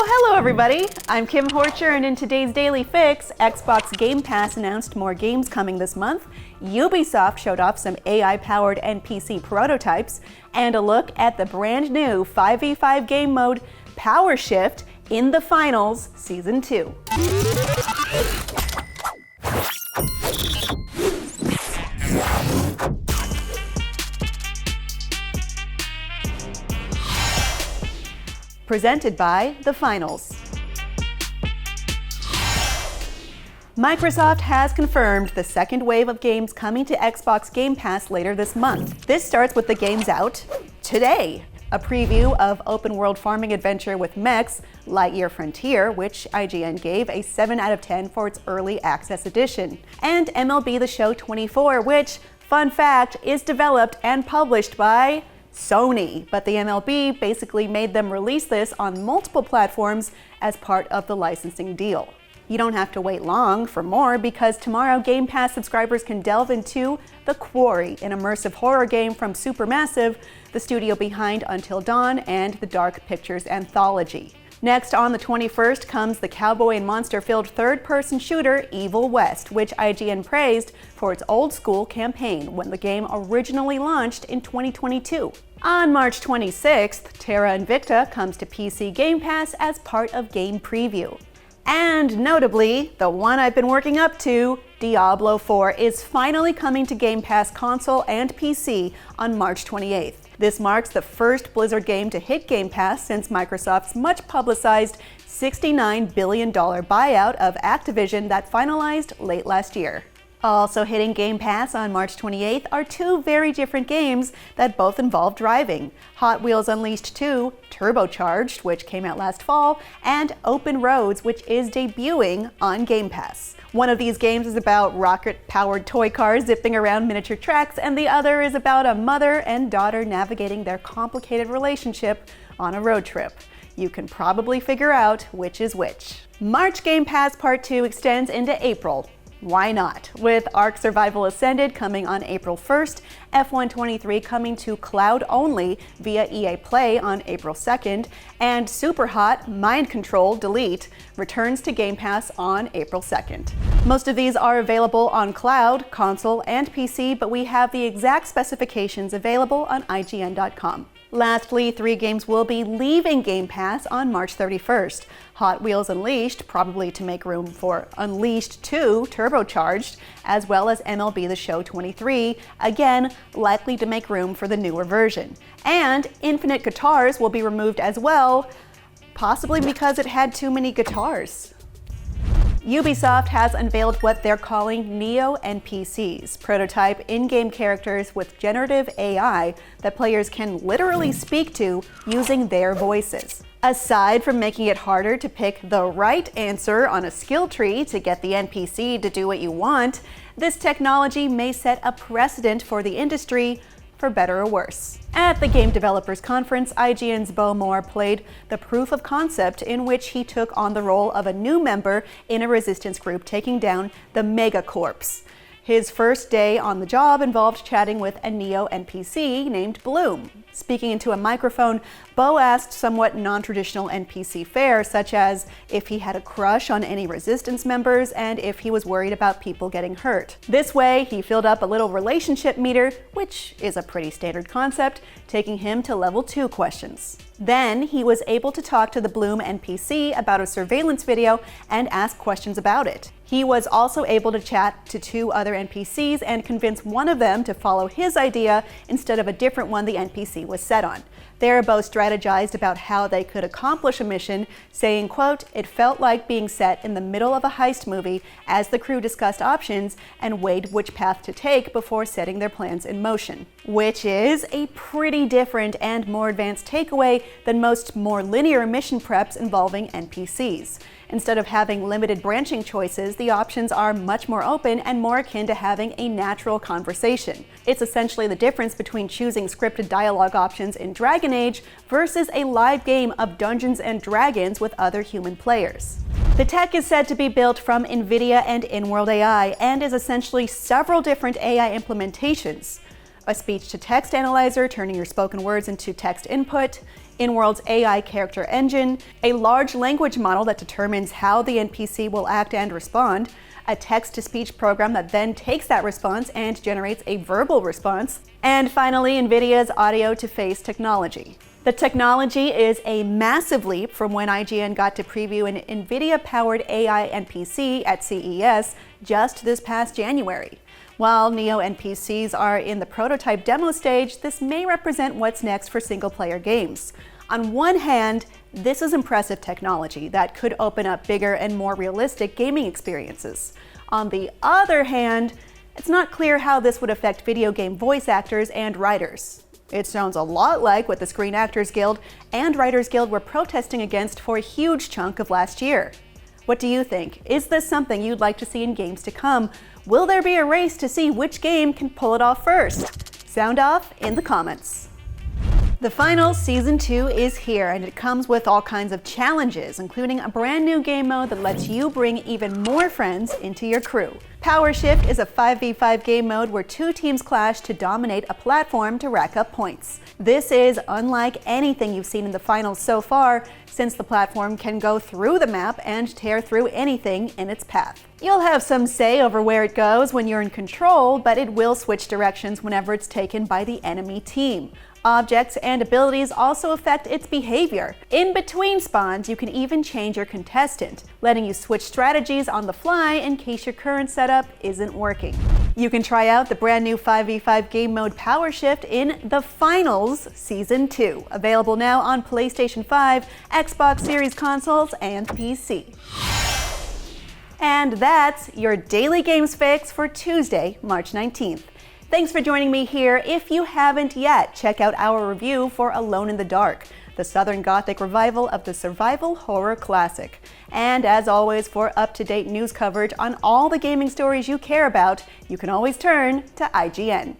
Oh, hello everybody! I'm Kim Horcher, and in today's Daily Fix, Xbox Game Pass announced more games coming this month, Ubisoft showed off some AI-powered NPC prototypes, and a look at the brand new 5v5 game mode, Power Shift, in the Finals Season 2. Presented by The Finals. Microsoft has confirmed the second wave of games coming to Xbox Game Pass later this month. This starts with the games out today. A preview of open-world farming adventure with mechs, Lightyear Frontier, which IGN gave a 7 out of 10 for its early access edition. And MLB The Show 24, which, fun fact, is developed and published by Sony, but the MLB basically made them release this on multiple platforms as part of the licensing deal. You don't have to wait long for more, because tomorrow Game Pass subscribers can delve into The Quarry, an immersive horror game from Supermassive, the studio behind Until Dawn and the Dark Pictures anthology. Next, on the 21st, comes the cowboy and monster-filled third-person shooter Evil West, which IGN praised for its old-school campaign when the game originally launched in 2022. On March 26th, Terra Invicta comes to PC Game Pass as part of Game Preview. And notably, the one I've been working up to, Diablo 4, is finally coming to Game Pass console and PC on March 28th. This marks the first Blizzard game to hit Game Pass since Microsoft's much-publicized $69 billion buyout of Activision that finalized late last year. Also hitting Game Pass on March 28th are two very different games that both involve driving: Hot Wheels Unleashed 2, Turbocharged, which came out last fall, and Open Roads, which is debuting on Game Pass. One of these games is about rocket-powered toy cars zipping around miniature tracks, and the other is about a mother and daughter navigating their complicated relationship on a road trip. You can probably figure out which is which. March Game Pass Part 2 extends into April. Why not? With Ark Survival Ascended coming on April 1st, F1 23 coming to cloud only via EA Play on April 2nd, and Superhot Mind Control Delete returns to Game Pass on April 2nd. Most of these are available on cloud, console, and PC, but we have the exact specifications available on IGN.com. Lastly, 3 games will be leaving Game Pass on March 31st. Hot Wheels Unleashed, probably to make room for Unleashed 2 Turbocharged, as well as MLB The Show 23, again, likely to make room for the newer version. And Infinite Guitars will be removed as well, possibly because it had too many guitars. Ubisoft has unveiled what they're calling Neo NPCs, prototype in-game characters with generative AI that players can literally speak to using their voices. Aside from making it harder to pick the right answer on a skill tree to get the NPC to do what you want, this technology may set a precedent for the industry, for better or worse. At the Game Developers Conference, IGN's Bo Moore played the proof of concept in which he took on the role of a new member in a resistance group taking down the Megacorps. His first day on the job involved chatting with a Neo NPC named Bloom. Speaking into a microphone, Bo asked somewhat non-traditional NPC fare, such as if he had a crush on any resistance members and if he was worried about people getting hurt. This way, he filled up a little relationship meter, which is a pretty standard concept, taking him to level 2 questions. Then he was able to talk to the Bloom NPC about a surveillance video and ask questions about it. He was also able to chat to 2 other NPCs and convince one of them to follow his idea instead of a different one the NPC was set on. They both strategized about how they could accomplish a mission, saying, quote, "It felt like being set in the middle of a heist movie as the crew discussed options and weighed which path to take before setting their plans in motion." Which is a pretty different and more advanced takeaway than most more linear mission preps involving NPCs. Instead of having limited branching choices, the options are much more open and more akin to having a natural conversation. It's essentially the difference between choosing scripted dialogue options in Dragon Age versus a live game of Dungeons and Dragons with other human players. The tech is said to be built from NVIDIA and in-world AI and is essentially several different AI implementations. A speech-to-text analyzer turning your spoken words into text input, in-world's AI character engine, a large language model that determines how the NPC will act and respond, a text-to-speech program that then takes that response and generates a verbal response, and finally, NVIDIA's audio-to-face technology. The technology is a massive leap from when IGN got to preview an NVIDIA-powered AI NPC at CES just this past January. While Neo NPCs are in the prototype demo stage, this may represent what's next for single-player games. On one hand, this is impressive technology that could open up bigger and more realistic gaming experiences. On the other hand, it's not clear how this would affect video game voice actors and writers. It sounds a lot like what the Screen Actors Guild and Writers Guild were protesting against for a huge chunk of last year. What do you think? Is this something you'd like to see in games to come? Will there be a race to see which game can pull it off first? Sound off in the comments. The final Season 2 is here, and it comes with all kinds of challenges, including a brand new game mode that lets you bring even more friends into your crew. Power Shift is a 5v5 game mode where two teams clash to dominate a platform to rack up points. This is unlike anything you've seen in the finals so far, since the platform can go through the map and tear through anything in its path. You'll have some say over where it goes when you're in control, but it will switch directions whenever it's taken by the enemy team. Objects and abilities also affect its behavior. In between spawns, you can even change your contestant, letting you switch strategies on the fly in case your current setup isn't working. You can try out the brand new 5v5 game mode Power Shift in The Finals Season 2, available now on PlayStation 5, Xbox Series consoles, and PC. And that's your Daily Games Fix for Tuesday, March 19th. Thanks for joining me here. If you haven't yet, check out our review for Alone in the Dark, the Southern Gothic revival of the survival horror classic. And as always, for up-to-date news coverage on all the gaming stories you care about, you can always turn to IGN.